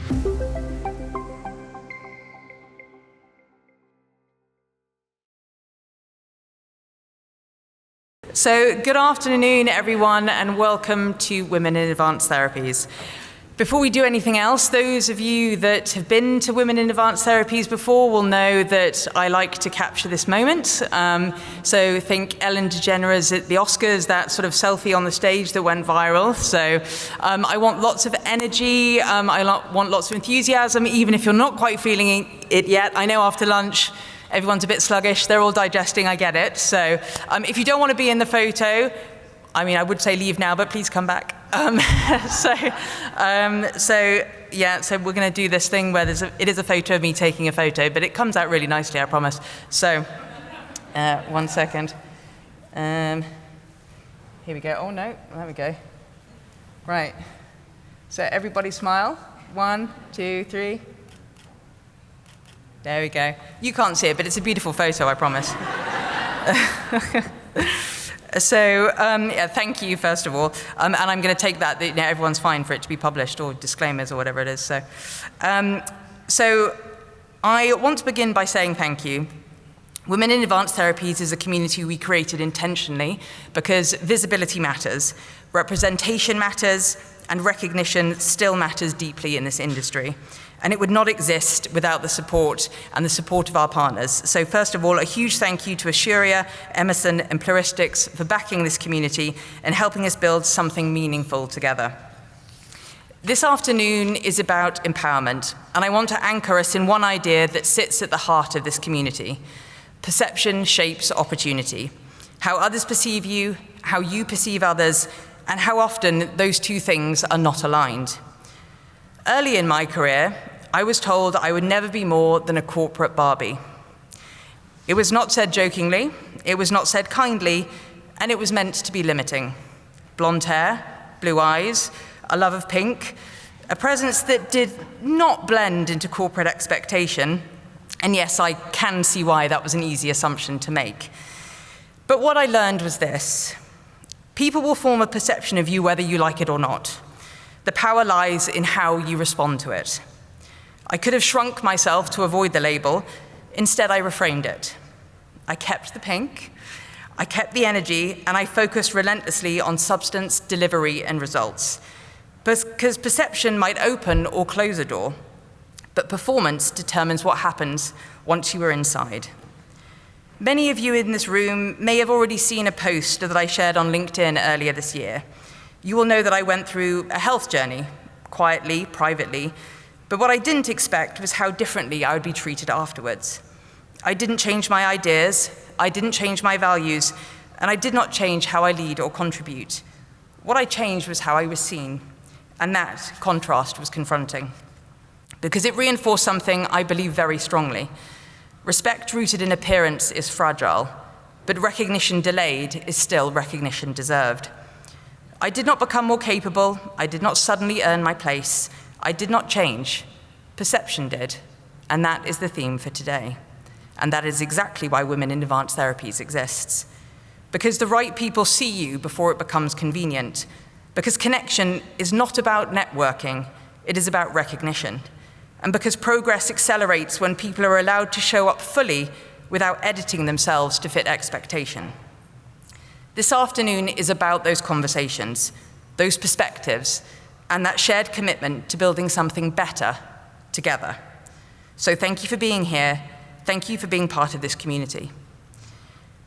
So good afternoon, everyone, and welcome to Women in Advanced Therapies. Before we do anything else, those of you that have been to Women in Advanced Therapies before will know that I like to capture this moment. So think Ellen DeGeneres at the Oscars, that sort of selfie on the stage that went viral. So I want lots of energy, I want lots of enthusiasm, even if you're not quite feeling it yet. I know after lunch, everyone's a bit sluggish, they're all digesting, I get it. So if you don't want to be in the photo, I mean, I would say leave now, but please come back. So we're going to do this thing where it is a photo of me taking a photo, but it comes out really nicely, I promise. So, 1 second. Here we go. Oh, no, there we go. Right. So everybody smile. 1, 2, 3. There we go. You can't see it, but it's a beautiful photo, I promise. So, thank you, first of all. And I'm going to take that everyone's fine for it to be published, or disclaimers, or whatever it is. So I want to begin by saying thank you. Women in Advanced Therapies is a community we created intentionally because visibility matters, representation matters, and recognition still matters deeply in this industry. And it would not exist without the support of our partners. So first of all, a huge thank you to Assuria, Emerson, and Pluristics for backing this community and helping us build something meaningful together. This afternoon is about empowerment, and I want to anchor us in one idea that sits at the heart of this community. Perception shapes opportunity. How others perceive you, how you perceive others, and how often those two things are not aligned. Early in my career, I was told I would never be more than a corporate Barbie. It was not said jokingly, it was not said kindly, and it was meant to be limiting. Blonde hair, blue eyes, a love of pink, a presence that did not blend into corporate expectation, and yes, I can see why that was an easy assumption to make. But what I learned was this: people will form a perception of you whether you like it or not. The power lies in how you respond to it. I could have shrunk myself to avoid the label. Instead, I reframed it. I kept the pink, I kept the energy, and I focused relentlessly on substance, delivery, and results. Because perception might open or close a door, but performance determines what happens once you are inside. Many of you in this room may have already seen a post that I shared on LinkedIn earlier this year. You will know that I went through a health journey, quietly, privately, but what I didn't expect was how differently I would be treated afterwards. I didn't change my ideas, I didn't change my values, and I did not change how I lead or contribute. What I changed was how I was seen, and that contrast was confronting. Because it reinforced something I believe very strongly. Respect rooted in appearance is fragile, but recognition delayed is still recognition deserved. I did not become more capable, I did not suddenly earn my place, I did not change, perception did, and that is the theme for today. And that is exactly why Women in Advanced Therapies exists. Because the right people see you before it becomes convenient. Because connection is not about networking, it is about recognition. And because progress accelerates when people are allowed to show up fully without editing themselves to fit expectation. This afternoon is about those conversations, those perspectives, and that shared commitment to building something better together. So thank you for being here. Thank you for being part of this community.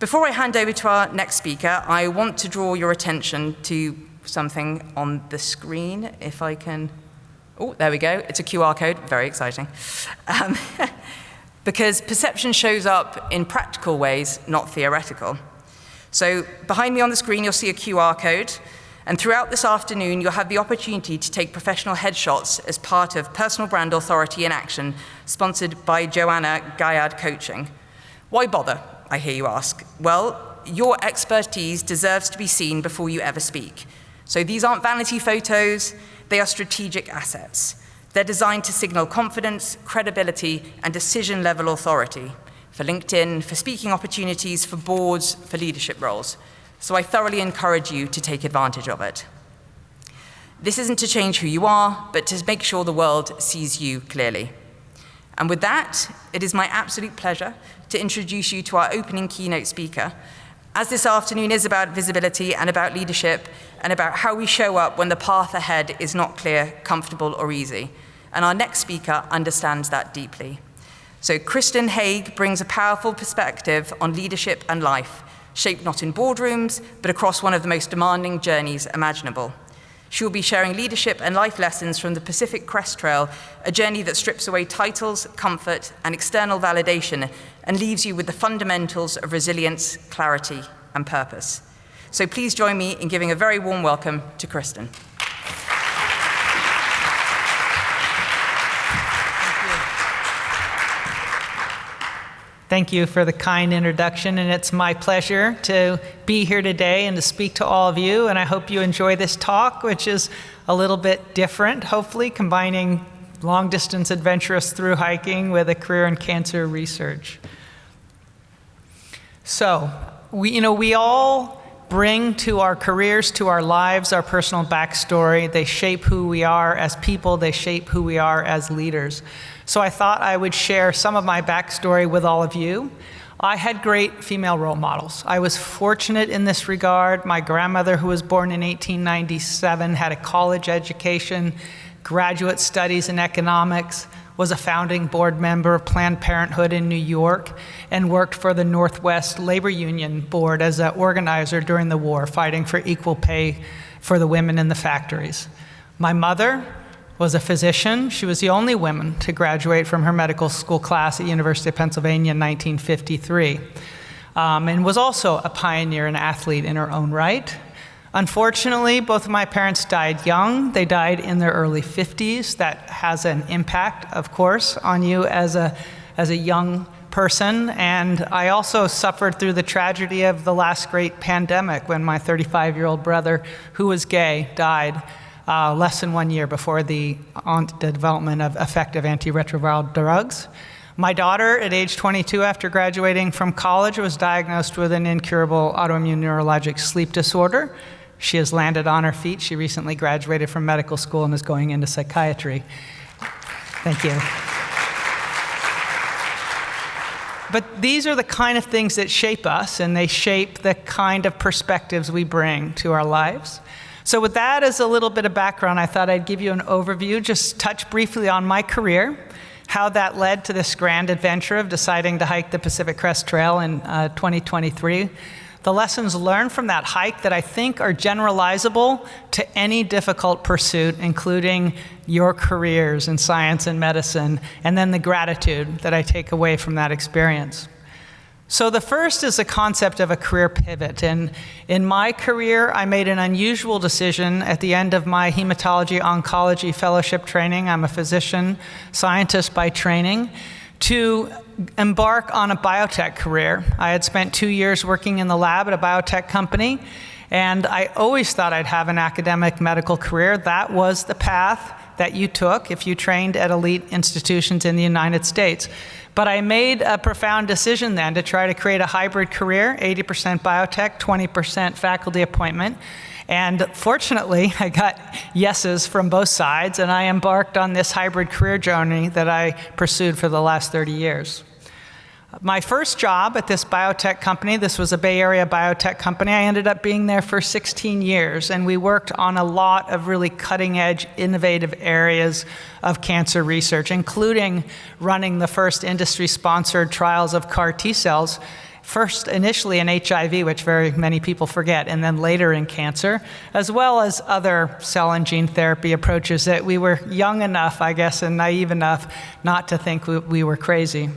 Before I hand over to our next speaker, I want to draw your attention to something on the screen, if I can. Oh, there we go. It's a QR code. Very exciting. Because perception shows up in practical ways, not theoretical. So behind me on the screen, you'll see a QR code. And throughout this afternoon, you'll have the opportunity to take professional headshots as part of Personal Brand Authority in Action, sponsored by Joanna Gayad Coaching. Why bother, I hear you ask? Well, your expertise deserves to be seen before you ever speak. So these aren't vanity photos, they are strategic assets. They're designed to signal confidence, credibility, and decision-level authority for LinkedIn, for speaking opportunities, for boards, for leadership roles. So I thoroughly encourage you to take advantage of it. This isn't to change who you are, but to make sure the world sees you clearly. And with that, it is my absolute pleasure to introduce you to our opening keynote speaker, as this afternoon is about visibility and about leadership and about how we show up when the path ahead is not clear, comfortable, or easy. And our next speaker understands that deeply. So Kristen Hege brings a powerful perspective on leadership and life, shaped not in boardrooms, but across one of the most demanding journeys imaginable. She will be sharing leadership and life lessons from the Pacific Crest Trail, a journey that strips away titles, comfort, and external validation, and leaves you with the fundamentals of resilience, clarity, and purpose. So please join me in giving a very warm welcome to Kristen. Thank you for the kind introduction, and it's my pleasure to be here today and to speak to all of you, and I hope you enjoy this talk, which is a little bit different, hopefully combining long-distance adventurous through hiking with a career in cancer research. So, we all bring to our careers, to our lives, our personal backstory. They shape who we are as people, they shape who we are as leaders. So I thought I would share some of my backstory with all of you. I had great female role models. I was fortunate in this regard. My grandmother, who was born in 1897, had a college education, graduate studies in economics, was a founding board member of Planned Parenthood in New York, and worked for the Northwest Labor Union Board as an organizer during the war, fighting for equal pay for the women in the factories. My mother was a physician. She was the only woman to graduate from her medical school class at University of Pennsylvania in 1953, and was also a pioneer and athlete in her own right. Unfortunately, both of my parents died young. They died in their early 50s. That has an impact, of course, on you as a young person. And I also suffered through the tragedy of the last great pandemic when my 35-year-old brother, who was gay, died less than 1 year before the development of effective antiretroviral drugs. My daughter, at age 22, after graduating from college, was diagnosed with an incurable autoimmune neurologic sleep disorder. She has landed on her feet. She recently graduated from medical school and is going into psychiatry. Thank you. But these are the kind of things that shape us, and they shape the kind of perspectives we bring to our lives. So with that as a little bit of background, I thought I'd give you an overview, just touch briefly on my career, how that led to this grand adventure of deciding to hike the Pacific Crest Trail in 2023. The lessons learned from that hike that I think are generalizable to any difficult pursuit, including your careers in science and medicine, and then the gratitude that I take away from that experience. So the first is the concept of a career pivot. And in my career, I made an unusual decision at the end of my Hematology Oncology fellowship training. I'm a physician scientist by training, to embark on a biotech career. I had spent 2 years working in the lab at a biotech company, and I always thought I'd have an academic medical career. That was the path that you took if you trained at elite institutions in the United States. But I made a profound decision then to try to create a hybrid career, 80% biotech, 20% faculty appointment. And fortunately, I got yeses from both sides, and I embarked on this hybrid career journey that I pursued for the last 30 years. My first job at this biotech company, this was a Bay Area biotech company, I ended up being there for 16 years, and we worked on a lot of really cutting-edge, innovative areas of cancer research, including running the first industry-sponsored trials of CAR T cells, first initially in HIV, which very many people forget, and then later in cancer, as well as other cell and gene therapy approaches that we were young enough, I guess, and naive enough not to think we were crazy.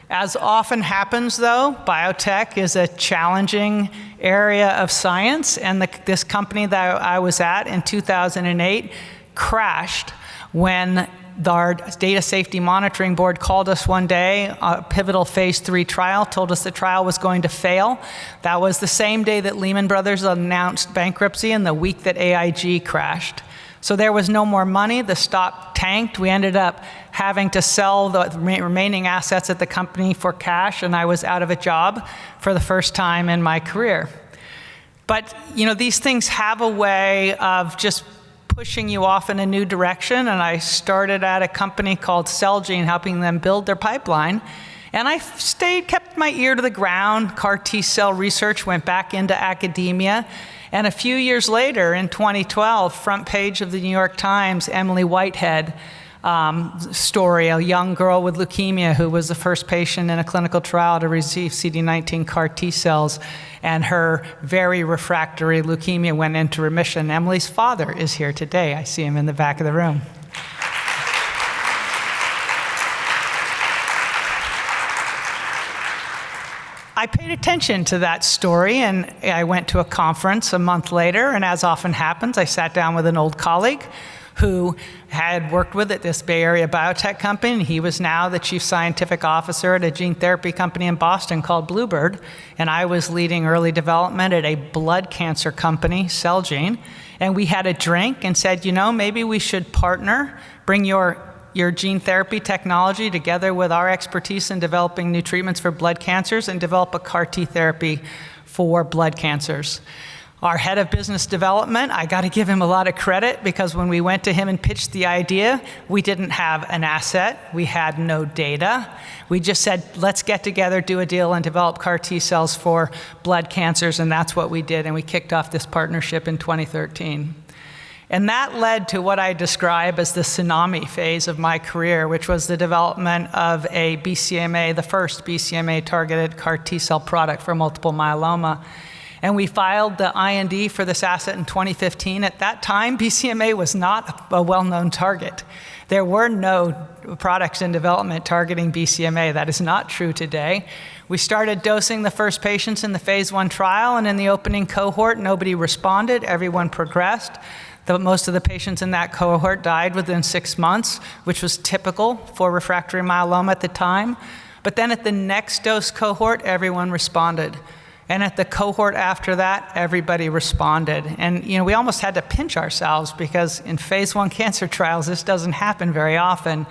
As often happens, though, biotech is a challenging area of science, and this company that I was at in 2008 crashed when our Data Safety Monitoring Board called us one day, a pivotal phase 3 trial, told us the trial was going to fail. That was the same day that Lehman Brothers announced bankruptcy and the week that AIG crashed. So there was no more money, the stock tanked. We ended up having to sell the remaining assets at the company for cash, and I was out of a job for the first time in my career. But, these things have a way of just pushing you off in a new direction. And I started at a company called Celgene, helping them build their pipeline. And I kept my ear to the ground. CAR T-cell research, went back into academia. And a few years later, in 2012, front page of the New York Times, Emily Whitehead story, a young girl with leukemia who was the first patient in a clinical trial to receive CD19 CAR T-cells, and her very refractory leukemia went into remission. Emily's father is here today. I see him in the back of the room. I paid attention to that story, and I went to a conference a month later, and as often happens, I sat down with an old colleague who had worked with at this Bay Area biotech company, and he was now the chief scientific officer at a gene therapy company in Boston called Bluebird, and I was leading early development at a blood cancer company, Celgene, and we had a drink and said, you know, maybe we should partner, bring your gene therapy technology together with our expertise in developing new treatments for blood cancers and develop a CAR T therapy for blood cancers. Our head of business development, I got to give him a lot of credit, because when we went to him and pitched the idea, we didn't have an asset, we had no data. We just said, let's get together, do a deal, and develop CAR T cells for blood cancers, and that's what we did, and we kicked off this partnership in 2013. And that led to what I describe as the tsunami phase of my career, which was the development of a BCMA, the first BCMA-targeted CAR T-cell product for multiple myeloma. And we filed the IND for this asset in 2015. At that time, BCMA was not a well-known target. There were no products in development targeting BCMA. That is not true today. We started dosing the first patients in the phase 1 trial, and in the opening cohort, nobody responded, everyone progressed. Most of the patients in that cohort died within 6 months, which was typical for refractory myeloma at the time. But then at the next dose cohort, everyone responded. And at the cohort after that, everybody responded. And we almost had to pinch ourselves, because in phase 1 cancer trials, this doesn't happen very often.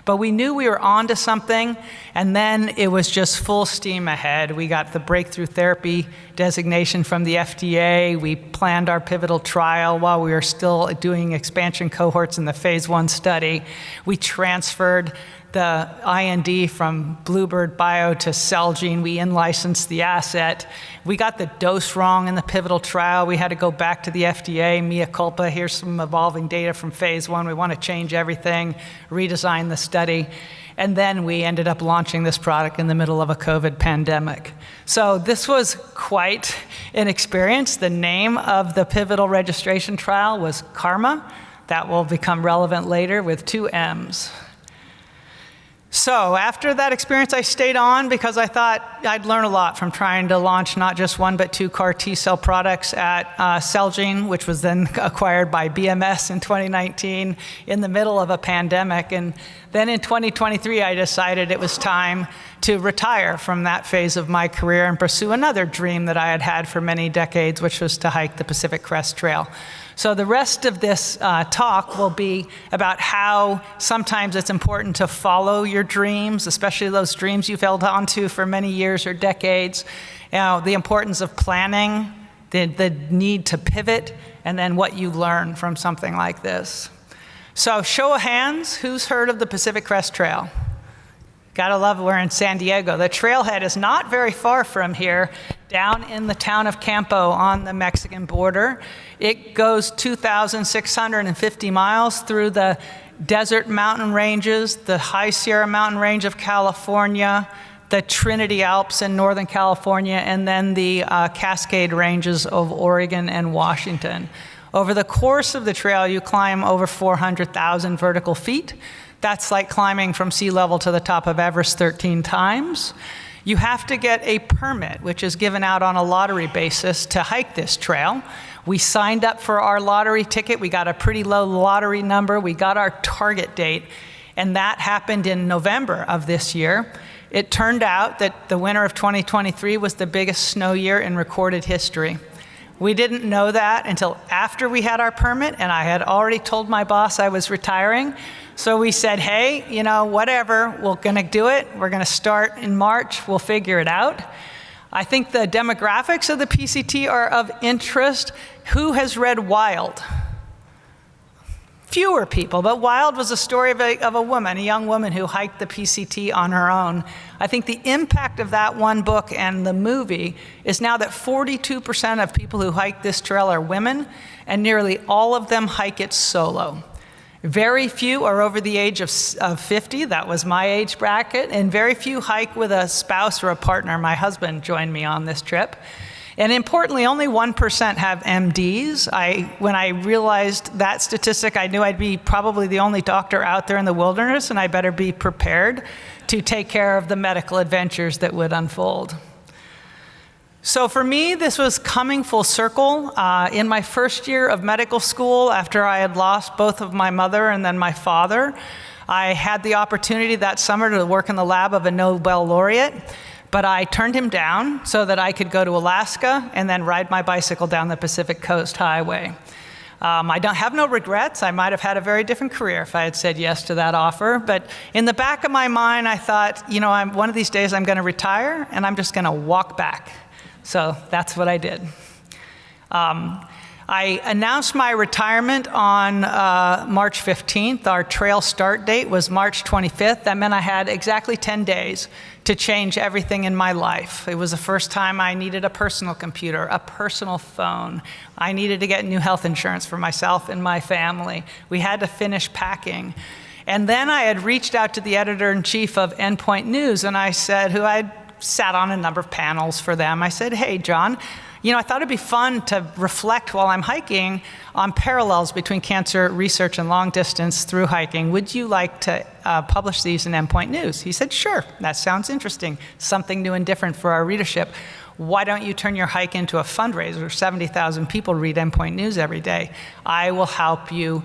But we knew we were onto something, and then it was just full steam ahead. We got the breakthrough therapy designation from the FDA. We planned our pivotal trial while we were still doing expansion cohorts in the phase 1 study. We transferred the IND from Bluebird Bio to Celgene. We in-licensed the asset. We got the dose wrong in the pivotal trial. We had to go back to the FDA, mea culpa, here's some evolving data from phase 1. We want to change everything, redesign the study. And then we ended up launching this product in the middle of a COVID pandemic. So this was quite an experience. The name of the pivotal registration trial was KARMA. That will become relevant later with 2 M's. So after that experience, I stayed on because I thought I'd learn a lot from trying to launch not just 1, but 2 CAR T-cell products at Celgene, which was then acquired by BMS in 2019 in the middle of a pandemic. And then in 2023, I decided it was time to retire from that phase of my career and pursue another dream that I had had for many decades, which was to hike the Pacific Crest Trail. So the rest of this talk will be about how sometimes it's important to follow your dreams, especially those dreams you've held on to for many years or decades, the importance of planning, the need to pivot, and then what you learn from something like this. So show of hands, who's heard of the Pacific Crest Trail? Gotta love we're in San Diego. The trailhead is not very far from here, down in the town of Campo on the Mexican border. It goes 2,650 miles through the desert mountain ranges, the High Sierra Mountain Range of California, the Trinity Alps in Northern California, and then the Cascade Ranges of Oregon and Washington. Over the course of the trail, you climb over 400,000 vertical feet. That's like climbing from sea level to the top of Everest 13 times. You have to get a permit, which is given out on a lottery basis, to hike this trail. We signed up for our lottery ticket. We got a pretty low lottery number. We got our target date, and that happened in November of this year. It turned out that the winter of 2023 was the biggest snow year in recorded history. We didn't know that until after we had our permit, and I had already told my boss I was retiring. So we said, hey, whatever, we're gonna do it. We're gonna start in March, we'll figure it out. I think the demographics of the PCT are of interest. Who has read Wild? fewer people, but Wild was a story of a woman, a young woman who hiked the PCT on her own. I think the impact of that one book and the movie is now that 42% of people who hike this trail are women, and nearly all of them hike it solo. Very few are over the age of 50, that was my age bracket, and very few hike with a spouse or a partner. My husband joined me on this trip. And importantly, only 1% have MDs. When I realized that statistic, I knew I'd be probably the only doctor out there in the wilderness, and I better be prepared to take care of the medical adventures that would unfold. So for me, this was coming full circle. In my first year of medical school, after I had lost both of my mother and then my father, I had the opportunity that summer to work in the lab of a Nobel laureate. But I turned him down so that I could go to Alaska and then ride my bicycle down the Pacific Coast Highway. I don't have no regrets. I might have had a very different career if I had said yes to that offer. But in the back of my mind, I thought, one of these days I'm going to retire and I'm just going to walk back. So that's what I did. I announced my retirement on March 15th. Our trail start date was March 25th. That meant I had exactly 10 days to change everything in my life. It was the first time I needed a personal computer, a personal phone. I needed to get new health insurance for myself and my family. We had to finish packing. And then I had reached out to the editor-in-chief of Endpoint News, and I said, who I'd sat on a number of panels for them, I said, hey, John, I thought it'd be fun to reflect while I'm hiking on parallels between cancer research and long distance through hiking. Would you like to publish these in Endpoint News? He said, sure, that sounds interesting. Something new and different for our readership. Why don't you turn your hike into a fundraiser? 70,000 people read Endpoint News every day. I will help you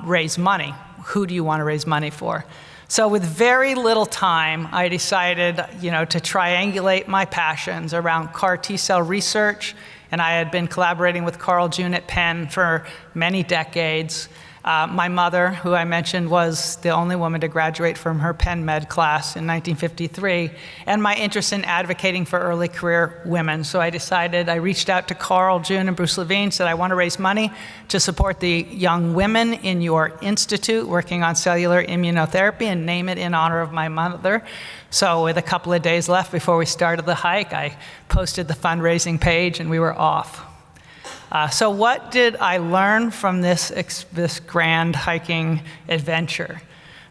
raise money. Who do you want to raise money for? So with very little time, I decided, to triangulate my passions around CAR T-cell research, and I had been collaborating with Carl June at Penn for many decades. My mother, who I mentioned, was the only woman to graduate from her Penn Med class in 1953, and my interest in advocating for early career women. So I reached out to Carl June and Bruce Levine, said I want to raise money to support the young women in your institute working on cellular immunotherapy and name it in honor of my mother. So with a couple of days left before we started the hike, I posted the fundraising page and we were off. So what did I learn from this grand hiking adventure?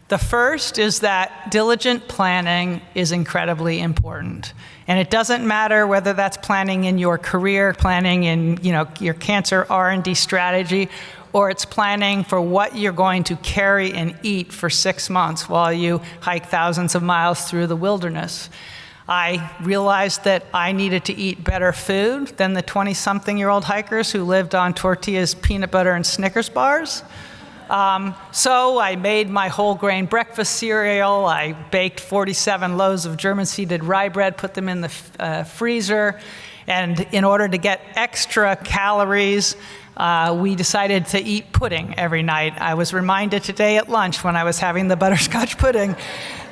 The first is that diligent planning is incredibly important. And it doesn't matter whether that's planning in your career, planning in your cancer R&D strategy, or it's planning for what you're going to carry and eat for 6 months while you hike thousands of miles through the wilderness. I realized that I needed to eat better food than the 20-something-year-old hikers who lived on tortillas, peanut butter, and Snickers bars. So I made my whole grain breakfast cereal. I baked 47 loaves of German-seeded rye bread, put them in the freezer. And in order to get extra calories, we decided to eat pudding every night. I was reminded today at lunch when I was having the butterscotch pudding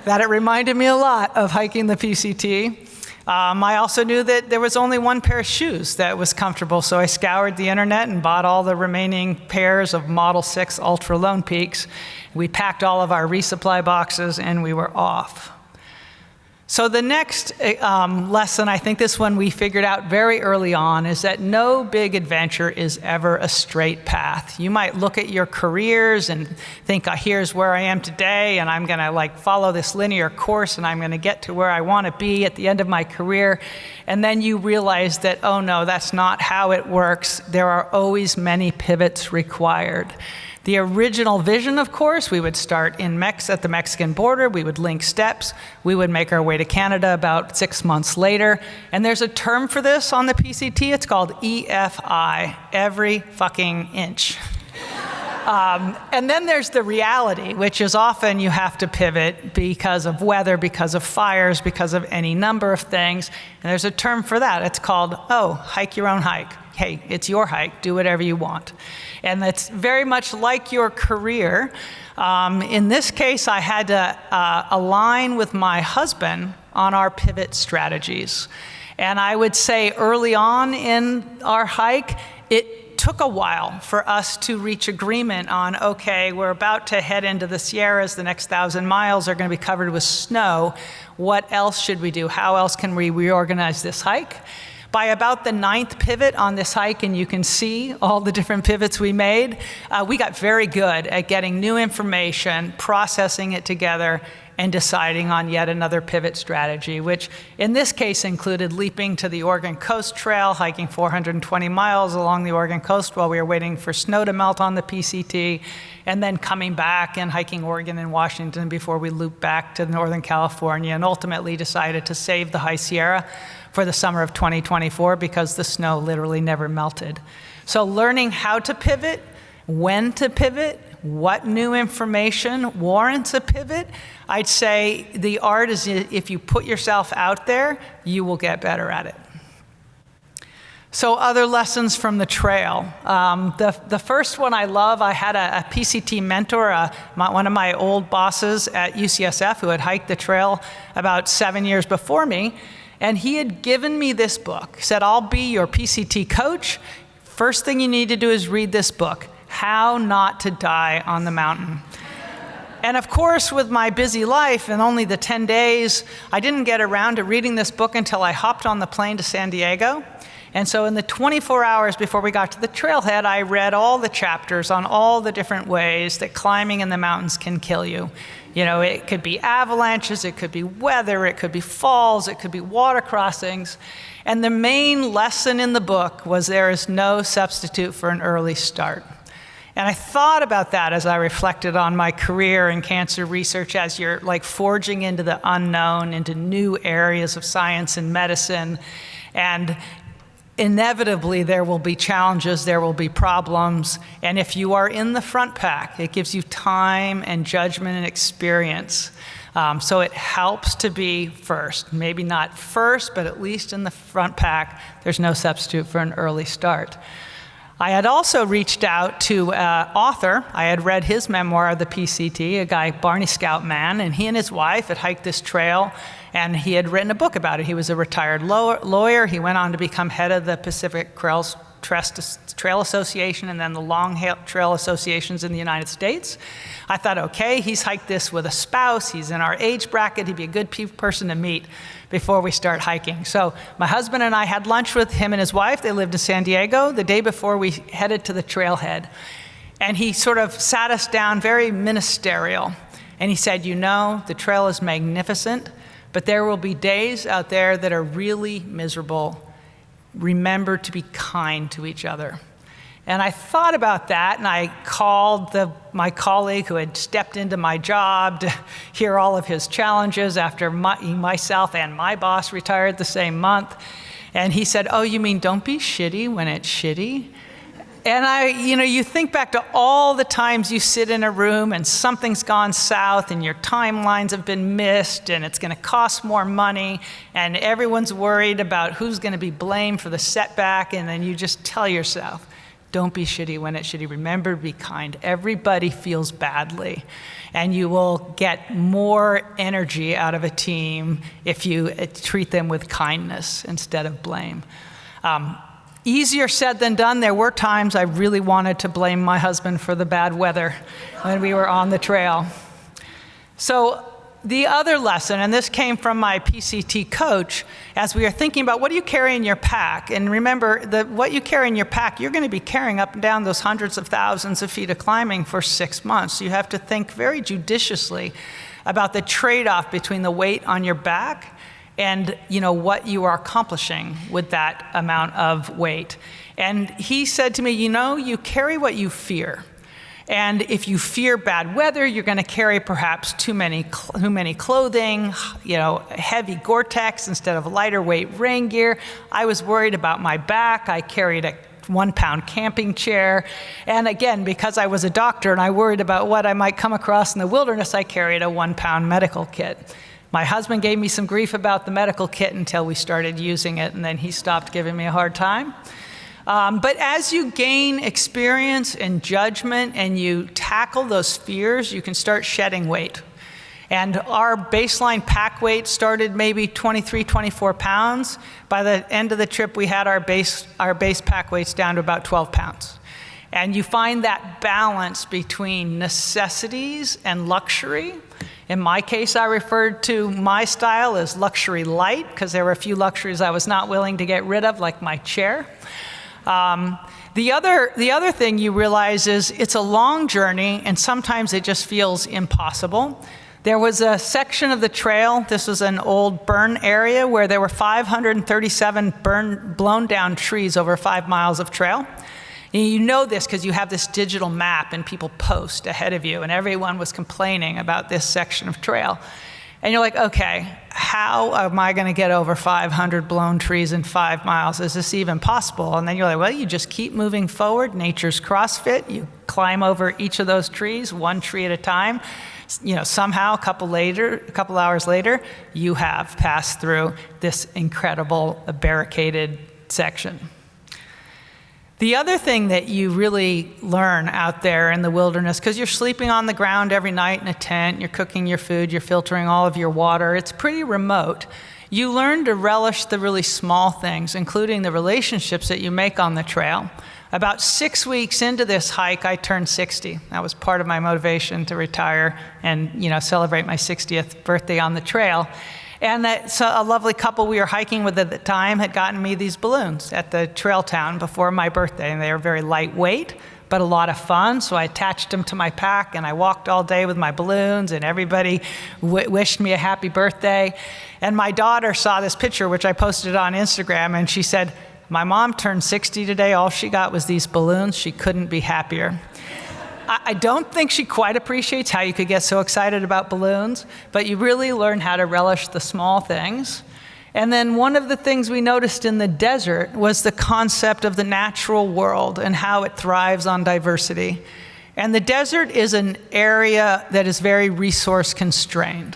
that it reminded me a lot of hiking the PCT. I also knew that there was only one pair of shoes that was comfortable, so I scoured the internet and bought all the remaining pairs of Model 6 Ultra Lone Peaks. We packed all of our resupply boxes and we were off. So the next lesson, I think this one we figured out very early on, is that no big adventure is ever a straight path. You might look at your careers and think, here's where I am today, and I'm going to follow this linear course, and I'm going to get to where I want to be at the end of my career. And then you realize that, oh no, that's not how it works. There are always many pivots required. The original vision, of course, we would start at the Mexican border, we would link steps, we would make our way to Canada about 6 months later, and there's a term for this on the PCT, it's called EFI, every fucking inch. And then there's the reality, which is often you have to pivot because of weather, because of fires, because of any number of things, and there's a term for that, it's called, hike your own hike. Hey, it's your hike, do whatever you want. And that's very much like your career. In this case, I had to align with my husband on our pivot strategies. And I would say early on in our hike, it took a while for us to reach agreement on, okay, we're about to head into the Sierras, the next 1,000 miles are going to be covered with snow. What else should we do? How else can we reorganize this hike? By about the 9th pivot on this hike, and you can see all the different pivots we made, we got very good at getting new information, processing it together, and deciding on yet another pivot strategy, which in this case included leaping to the Oregon Coast Trail, hiking 420 miles along the Oregon coast while we were waiting for snow to melt on the PCT, and then coming back and hiking Oregon and Washington before we looped back to Northern California, and ultimately decided to save the High Sierra for the summer of 2024 because the snow literally never melted. So learning how to pivot, when to pivot, what new information warrants a pivot, I'd say the art is if you put yourself out there, you will get better at it. So other lessons from the trail. The first one I love, I had a PCT mentor, one of my old bosses at UCSF who had hiked the trail about 7 years before me, and he had given me this book. He said, I'll be your PCT coach. First thing you need to do is read this book, How Not to Die on the Mountain. And of course, with my busy life and only the 10 days, I didn't get around to reading this book until I hopped on the plane to San Diego. And so in the 24 hours before we got to the trailhead, I read all the chapters on all the different ways that climbing in the mountains can kill you. You know, it could be avalanches, it could be weather, it could be falls, it could be water crossings. And the main lesson in the book was there is no substitute for an early start. And I thought about that as I reflected on my career in cancer research, as you're like forging into the unknown, into new areas of science and medicine. And inevitably, there will be challenges, there will be problems. And if you are in the front pack, it gives you time and judgment and experience. So it helps to be first. Maybe not first, but at least in the front pack, there's no substitute for an early start. I had also reached out to an author. I had read his memoir, The PCT, a guy, Barney Scoutman, and he and his wife had hiked this trail, and he had written a book about it. He was a retired lawyer. He went on to become head of the Pacific Crest Trail Association and then the Long Trail Associations in the United States. I thought, okay, he's hiked this with a spouse. He's in our age bracket. He'd be a good person to meet before we start hiking. So my husband and I had lunch with him and his wife. They lived in San Diego the day before we headed to the trailhead. And he sort of sat us down, very ministerial. And he said, you know, the trail is magnificent, but there will be days out there that are really miserable. Remember to be kind to each other. And I thought about that, and I called my colleague who had stepped into my job to hear all of his challenges after myself and my boss retired the same month. And he said, oh, you mean don't be shitty when it's shitty? And you think back to all the times you sit in a room and something's gone south and your timelines have been missed and it's going to cost more money and everyone's worried about who's going to be blamed for the setback, and then you just tell yourself, don't be shitty when it's shitty. Remember to be kind. Everybody feels badly, and you will get more energy out of a team if you treat them with kindness instead of blame. Easier said than done. There were times I really wanted to blame my husband for the bad weather when we were on the trail. So the other lesson, and this came from my PCT coach, as we are thinking about what do you carry in your pack, and remember that what you carry in your pack, you're going to be carrying up and down those hundreds of thousands of feet of climbing for 6 months. So you have to think very judiciously about the trade-off between the weight on your back and what you are accomplishing with that amount of weight. And he said to me, you carry what you fear. And if you fear bad weather, you're going to carry perhaps too many clothing, heavy Gore-Tex instead of lighter weight rain gear. I was worried about my back. I carried a 1-pound camping chair. And again, because I was a doctor and I worried about what I might come across in the wilderness, I carried a 1-pound medical kit. My husband gave me some grief about the medical kit until we started using it, and then he stopped giving me a hard time. But as you gain experience and judgment and you tackle those fears, you can start shedding weight. And our baseline pack weight started maybe 23, 24 pounds. By the end of the trip, we had our base pack weights down to about 12 pounds. And you find that balance between necessities and luxury. In my case, I referred to my style as luxury light, because there were a few luxuries I was not willing to get rid of, like my chair. The other thing you realize is it's a long journey, and sometimes it just feels impossible. There was a section of the trail, this was an old burn area, where there were 537 blown down trees over 5 miles of trail. And you know this because you have this digital map and people post ahead of you, and everyone was complaining about this section of trail. And you're like, okay, how am I going to get over 500 blown trees in 5 miles? Is this even possible? And then you're like, well, you just keep moving forward. Nature's CrossFit. You climb over each of those trees, one tree at a time. You know, somehow a couple hours later, you have passed through this incredible barricaded section. The other thing that you really learn out there in the wilderness, because you're sleeping on the ground every night in a tent, you're cooking your food, you're filtering all of your water, it's pretty remote. You learn to relish the really small things, including the relationships that you make on the trail. About 6 weeks into this hike, I turned 60. That was part of my motivation to retire and, celebrate my 60th birthday on the trail. And a lovely couple we were hiking with at the time had gotten me these balloons at the trail town before my birthday, and they were very lightweight, but a lot of fun. So I attached them to my pack, and I walked all day with my balloons, and everybody wished me a happy birthday. And my daughter saw this picture, which I posted on Instagram, and she said, my mom turned 60 today. All she got was these balloons. She couldn't be happier. I don't think she quite appreciates how you could get so excited about balloons, but you really learn how to relish the small things. And then one of the things we noticed in the desert was the concept of the natural world and how it thrives on diversity. And the desert is an area that is very resource constrained.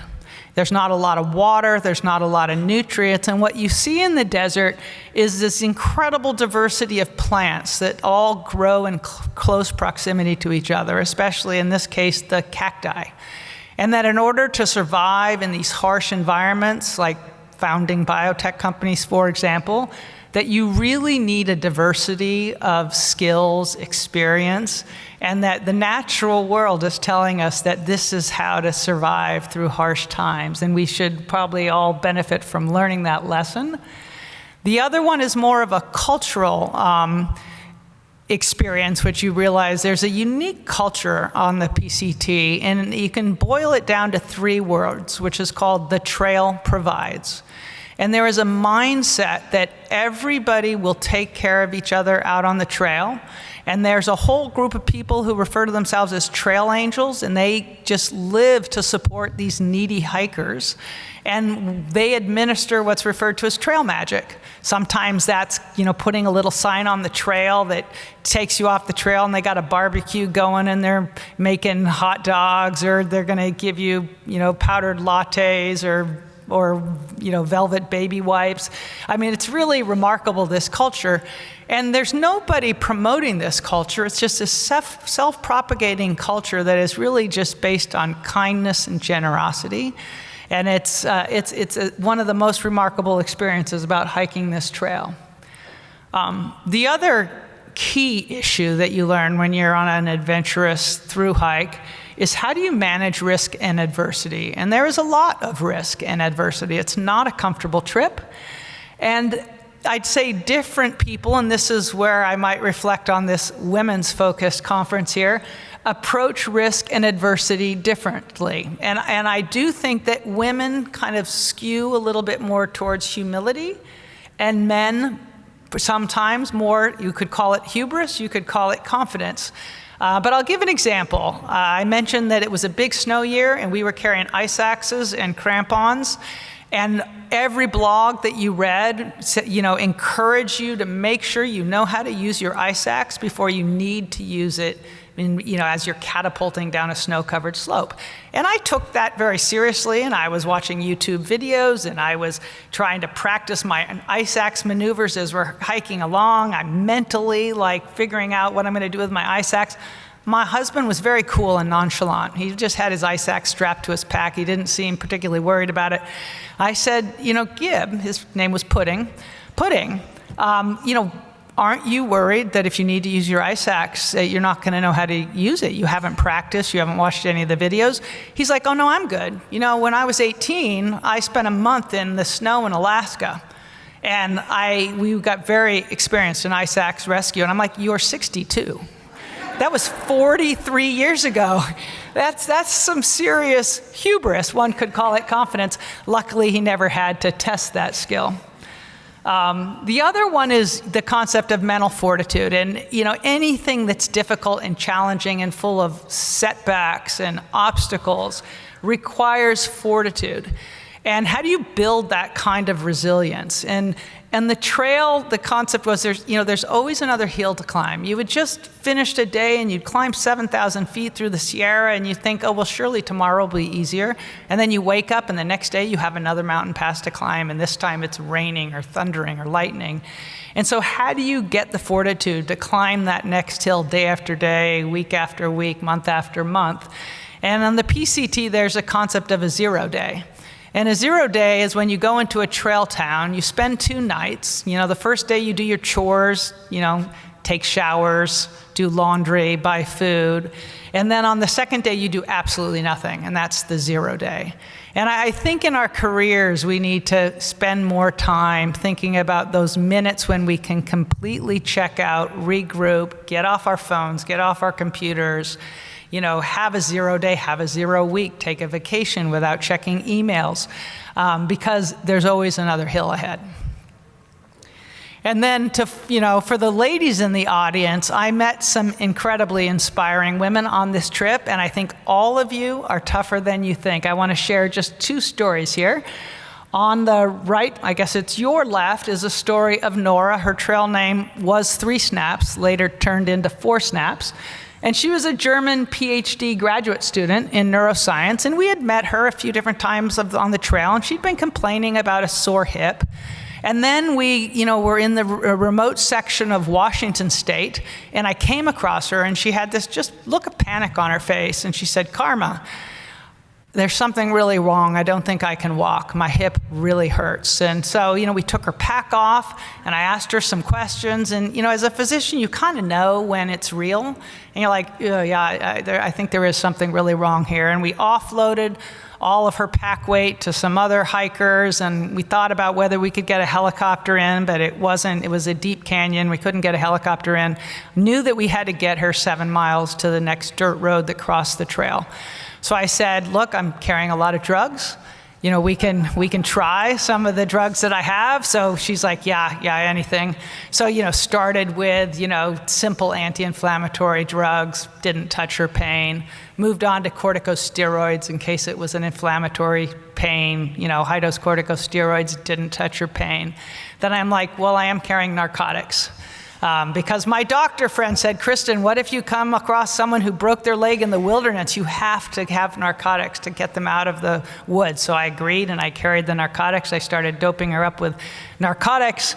There's not a lot of water, there's not a lot of nutrients, and what you see in the desert is this incredible diversity of plants that all grow in close proximity to each other, especially in this case, the cacti. And that in order to survive in these harsh environments, like founding biotech companies, for example, that you really need a diversity of skills, experience, and that the natural world is telling us that this is how to survive through harsh times, and we should probably all benefit from learning that lesson. The other one is more of a cultural experience, which you realize there's a unique culture on the PCT, and you can boil it down to 3 words, which is called the trail provides. And there is a mindset that everybody will take care of each other out on the trail. And there's a whole group of people who refer to themselves as trail angels, and they just live to support these needy hikers. And they administer what's referred to as trail magic. Sometimes that's, putting a little sign on the trail that takes you off the trail, and they got a barbecue going, and they're making hot dogs, or they're going to give you, powdered lattes or velvet baby wipes. I mean, it's really remarkable, this culture. And there's nobody promoting this culture. It's just a self-propagating culture that is really just based on kindness and generosity. And it's one of the most remarkable experiences about hiking this trail. The other key issue that you learn when you're on an adventurous through hike is how do you manage risk and adversity? And there is a lot of risk and adversity. It's not a comfortable trip. And I'd say different people, and this is where I might reflect on this women's focused conference here, approach risk and adversity differently. And I do think that women kind of skew a little bit more towards humility, and men sometimes more, you could call it hubris, you could call it confidence. But I'll give an example. I mentioned that it was a big snow year and we were carrying ice axes and crampons, and every blog that you read, encouraged you to make sure you know how to use your ice axe before you need to use it as you're catapulting down a snow-covered slope. And I took that very seriously, and I was watching YouTube videos, and I was trying to practice my ice axe maneuvers as we're hiking along. I'm mentally figuring out what I'm going to do with my ice axe. My husband was very cool and nonchalant. He just had his ice axe strapped to his pack. He didn't seem particularly worried about it. I said, Gib, his name was Pudding, aren't you worried that if you need to use your ice axe, you're not going to know how to use it? You haven't practiced, you haven't watched any of the videos. He's like, oh no, I'm good. When I was 18, I spent a month in the snow in Alaska. And we got very experienced in ice axe rescue. And I'm like, you're 62. That was 43 years ago. That's some serious hubris. One could call it confidence. Luckily, he never had to test that skill. The other one is the concept of mental fortitude. And, anything that's difficult and challenging and full of setbacks and obstacles requires fortitude. And how do you build that kind of resilience? And the trail, the concept was there's always another hill to climb. You would just finished a day and you'd climb 7,000 feet through the Sierra and you think, oh, well, surely tomorrow will be easier. And then you wake up and the next day you have another mountain pass to climb, and this time it's raining or thundering or lightning. And so how do you get the fortitude to climb that next hill day after day, week after week, month after month? And on the PCT, there's a concept of a 0 day. And a 0 day is when you go into a trail town, you spend 2 nights. The first day you do your chores, take showers, do laundry, buy food. And then on the second day, you do absolutely nothing, and that's the 0 day. And I think in our careers, we need to spend more time thinking about those minutes when we can completely check out, regroup, get off our phones, get off our computers, have a 0 day, have a 0 week, take a vacation without checking emails, because there's always another hill ahead. And then for the ladies in the audience, I met some incredibly inspiring women on this trip, and I think all of you are tougher than you think. I want to share just 2 stories here. On the right, I guess it's your left, is a story of Nora. Her trail name was 3 Snaps, later turned into 4 Snaps. And she was a German PhD graduate student in neuroscience, and we had met her a few different times on the trail, and she'd been complaining about a sore hip. And then we, were in the remote section of Washington State, and I came across her, and she had this just look of panic on her face, and she said, Karma, there's something really wrong. I don't think I can walk. My hip really hurts. And so, we took her pack off and I asked her some questions. And, as a physician, you kind of know when it's real. And you're like, I think there is something really wrong here. And we offloaded all of her pack weight to some other hikers. And we thought about whether we could get a helicopter in, but it was a deep canyon. We couldn't get a helicopter in. Knew that we had to get her 7 miles to the next dirt road that crossed the trail. So I said, look, I'm carrying a lot of drugs. We can try some of the drugs that I have. So she's like, yeah, anything. So, started with, simple anti-inflammatory drugs, didn't touch her pain. Moved on to corticosteroids in case it was an inflammatory pain, high-dose corticosteroids, didn't touch her pain. Then I'm like, well, I am carrying narcotics. Because my doctor friend said, Kristen, what if you come across someone who broke their leg in the wilderness? You have to have narcotics to get them out of the woods. So I agreed, and I carried the narcotics. I started doping her up with narcotics.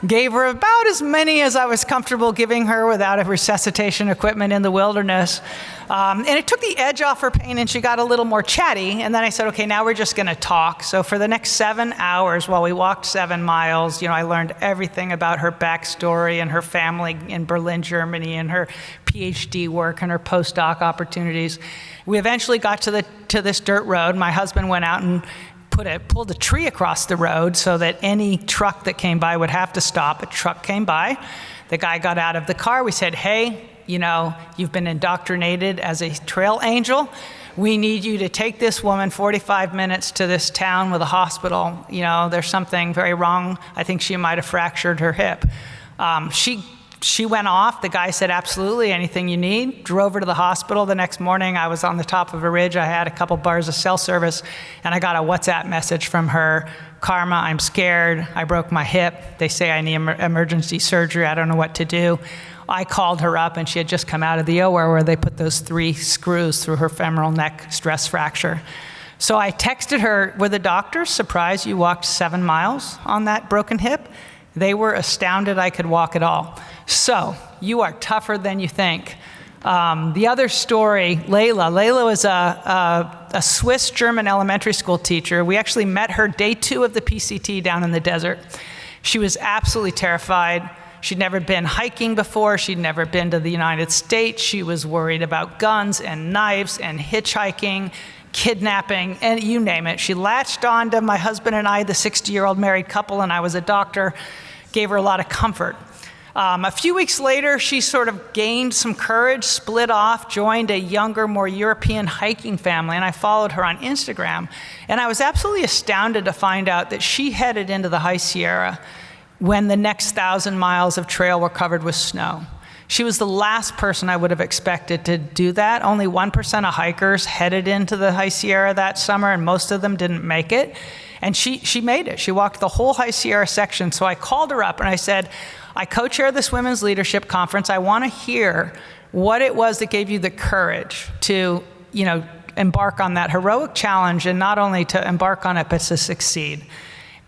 Gave her about as many as I was comfortable giving her without a resuscitation equipment in the wilderness. And it took the edge off her pain, and she got a little more chatty. And then I said, okay, now we're just going to talk. So for the next 7 hours while we walked 7 miles, I learned everything about her backstory and her family in Berlin, Germany, and her PhD work and her postdoc opportunities. We eventually got to this dirt road. My husband went out and pulled a tree across the road so that any truck that came by would have to stop. A truck came by. The guy got out of the car. We said, hey, you've been indoctrinated as a trail angel. We need you to take this woman 45 minutes to this town with a hospital. There's something very wrong. I think she might have fractured her hip. She went off. The guy said, absolutely, anything you need. Drove her to the hospital. The next morning, I was on the top of a ridge. I had a couple bars of cell service, and I got a WhatsApp message from her. Karma, I'm scared. I broke my hip. They say I need emergency surgery. I don't know what to do. I called her up, and she had just come out of the OR where they put those 3 screws through her femoral neck stress fracture. So I texted her, were the doctors surprised you walked 7 miles on that broken hip? They were astounded I could walk at all. So, you are tougher than you think. The other story, Layla was a Swiss-German elementary school teacher. We actually met her day 2 of the PCT down in the desert. She was absolutely terrified. She'd never been hiking before. She'd never been to the United States. She was worried about guns and knives and hitchhiking, kidnapping, and you name it. She latched on to my husband and I, the 60-year-old married couple, and I was a doctor, gave her a lot of comfort. A few weeks later, she sort of gained some courage, split off, joined a younger, more European hiking family, and I followed her on Instagram. And I was absolutely astounded to find out that she headed into the High Sierra when the next 1,000 miles of trail were covered with snow. She was the last person I would have expected to do that. Only 1% of hikers headed into the High Sierra that summer, and most of them didn't make it. And she made it. She walked the whole High Sierra section. So I called her up and I said, I co-chair this Women's Leadership Conference. I want to hear what it was that gave you the courage to, embark on that heroic challenge, and not only to embark on it, but to succeed.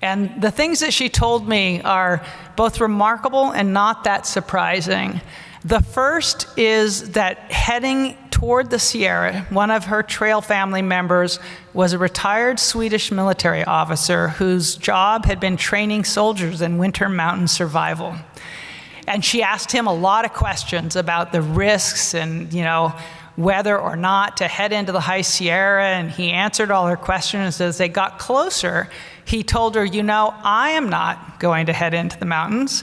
And the things that she told me are both remarkable and not that surprising. The first is that heading toward the Sierra, one of her trail family members was a retired Swedish military officer whose job had been training soldiers in winter mountain survival. And she asked him a lot of questions about the risks and, whether or not to head into the High Sierra, and he answered all her questions. As they got closer, he told her, I am not going to head into the mountains,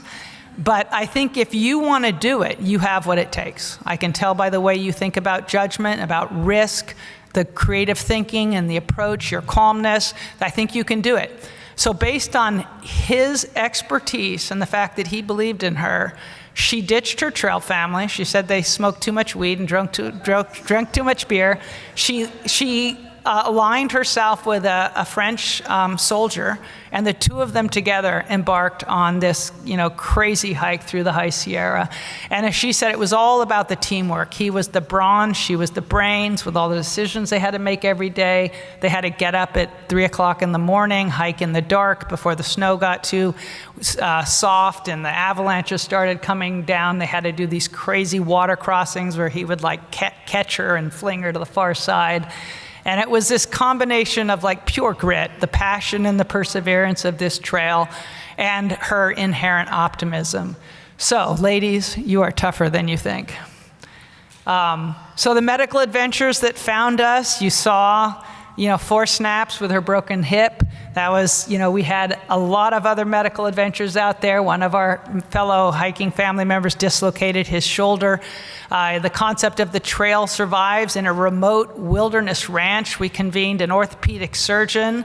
but I think if you want to do it, you have what it takes. I can tell by the way you think about judgment, about risk, the creative thinking and the approach, your calmness, I think you can do it. So based on his expertise and the fact that he believed in her, she ditched her trail family. She said they smoked too much weed and drank too much beer. She aligned herself with a French soldier, and the two of them together embarked on this, crazy hike through the High Sierra. And as she said, it was all about the teamwork. He was the brawn, she was the brains, with all the decisions they had to make every day. They had to get up at 3 o'clock in the morning, hike in the dark before the snow got too soft and the avalanches started coming down. They had to do these crazy water crossings where he would catch her and fling her to the far side. And it was this combination of pure grit, the passion and the perseverance of this trail, and her inherent optimism. So, ladies, you are tougher than you think. So the medical adventures that found us, you saw, 4 snaps with her broken hip. That was, we had a lot of other medical adventures out there. One of our fellow hiking family members dislocated his shoulder. The concept of the trail survives. In a remote wilderness ranch, we convened an orthopedic surgeon,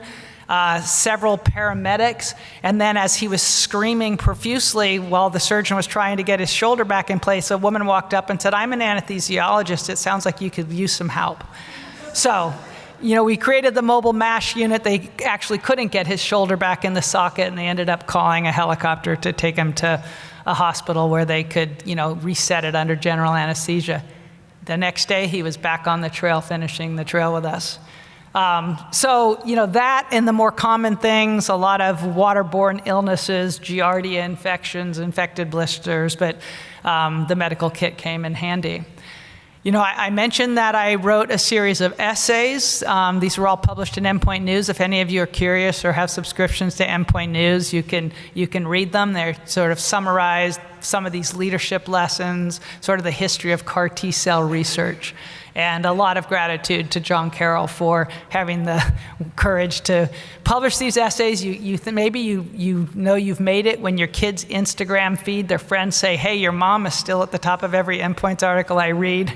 several paramedics, and then as he was screaming profusely while the surgeon was trying to get his shoulder back in place, a woman walked up and said, "I'm an anesthesiologist. It sounds like you could use some help." So, we created the mobile MASH unit. They actually couldn't get his shoulder back in the socket, and they ended up calling a helicopter to take him to a hospital where they could, reset it under general anesthesia. The next day, he was back on the trail, finishing the trail with us. So, that and the more common things, a lot of waterborne illnesses, giardia infections, infected blisters, but the medical kit came in handy. I mentioned that I wrote a series of essays. These were all published in Endpoint News. If any of you are curious or have subscriptions to Endpoint News, you can read them. They're sort of summarized some of these leadership lessons, sort of the history of CAR T-cell research. And a lot of gratitude to John Carroll for having the courage to publish these essays. Maybe you've made it when your kids' Instagram feed, their friends say, "Hey, your mom is still at the top of every Endpoints article I read."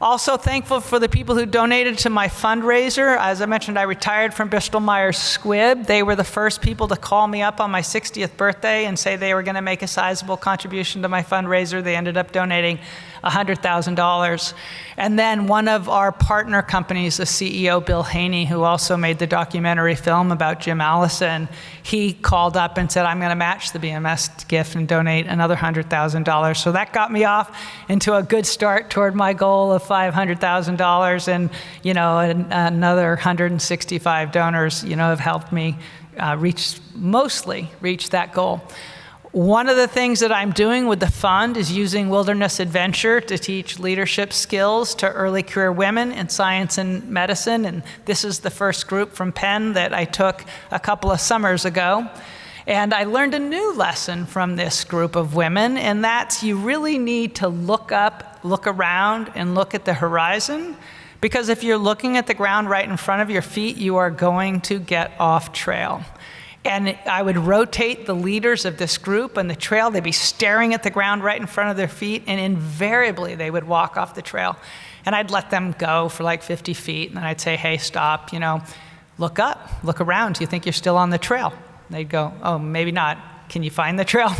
Also thankful for the people who donated to my fundraiser. As I mentioned, I retired from Bristol Myers Squibb. They were the first people to call me up on my 60th birthday and say they were going to make a sizable contribution to my fundraiser. They ended up donating $100,000. And then one of our partner companies, the CEO, Bill Haney, who also made the documentary film about Jim Allison, he called up and said, "I'm going to match the BMS gift and donate another $100,000. So that got me off into a good start toward my goal of $500,000. And, another 165 donors, have helped me mostly reach that goal. One of the things that I'm doing with the fund is using Wilderness Adventure to teach leadership skills to early career women in science and medicine. And this is the first group from Penn that I took a couple of summers ago. And I learned a new lesson from this group of women, and that's you really need to look up, look around, and look at the horizon. Because if you're looking at the ground right in front of your feet, you are going to get off trail. And I would rotate the leaders of this group on the trail. They'd be staring at the ground right in front of their feet, and invariably they would walk off the trail. And I'd let them go for like 50 feet, and then I'd say, hey, stop, look up, look around. Do you think you're still on the trail? And they'd go, oh, maybe not. Can you find the trail?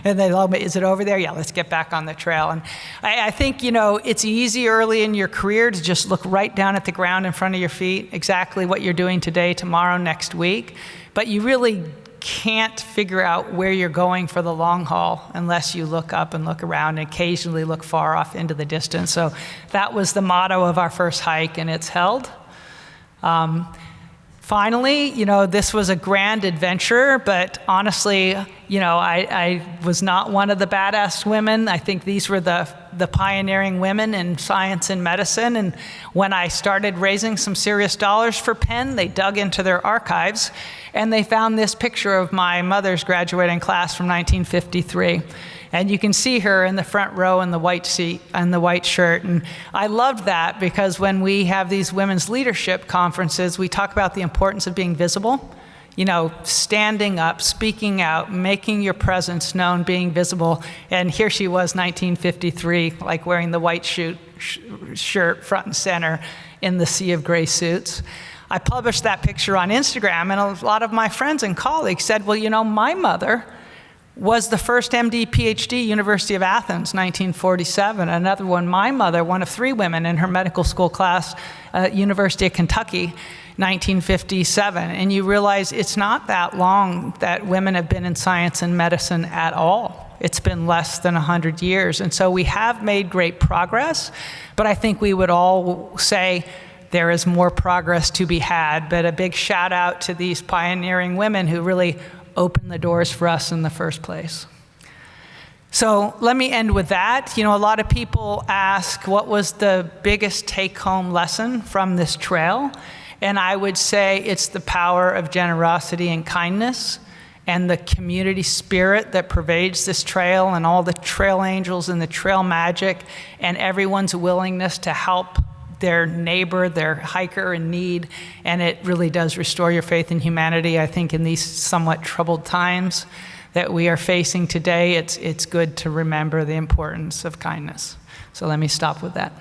And they'd, oh, is it over there? Yeah, let's get back on the trail. And I think, it's easy early in your career to just look right down at the ground in front of your feet, exactly what you're doing today, tomorrow, next week. But you really can't figure out where you're going for the long haul unless you look up and look around and occasionally look far off into the distance. So that was the motto of our first hike, and it's held. Finally, this was a grand adventure, but honestly, I was not one of the badass women. I think these were the pioneering women in science and medicine. And when I started raising some serious dollars for Penn, they dug into their archives and they found this picture of my mother's graduating class from 1953. And you can see her in the front row in the white seat and the white shirt. And I loved that because when we have these women's leadership conferences, we talk about the importance of being visible, standing up, speaking out, making your presence known, being visible. And here she was, 1953, like wearing the white shirt front and center in the sea of gray suits. I published that picture on Instagram, and a lot of my friends and colleagues said, well, my mother was the first MD, PhD, University of Athens, 1947. Another one, my mother, one of 3 women in her medical school class, University of Kentucky, 1957. And you realize it's not that long that women have been in science and medicine at all. It's been less than 100 years. And so we have made great progress, but I think we would all say there is more progress to be had. But a big shout out to these pioneering women who really opened the doors for us in the first place. So let me end with that. A lot of people ask, what was the biggest take-home lesson from this trail? And I would say it's the power of generosity and kindness and the community spirit that pervades this trail and all the trail angels and the trail magic and everyone's willingness to help their neighbor, their hiker in need, and it really does restore your faith in humanity. I think in these somewhat troubled times that we are facing today, it's good to remember the importance of kindness. So let me stop with that.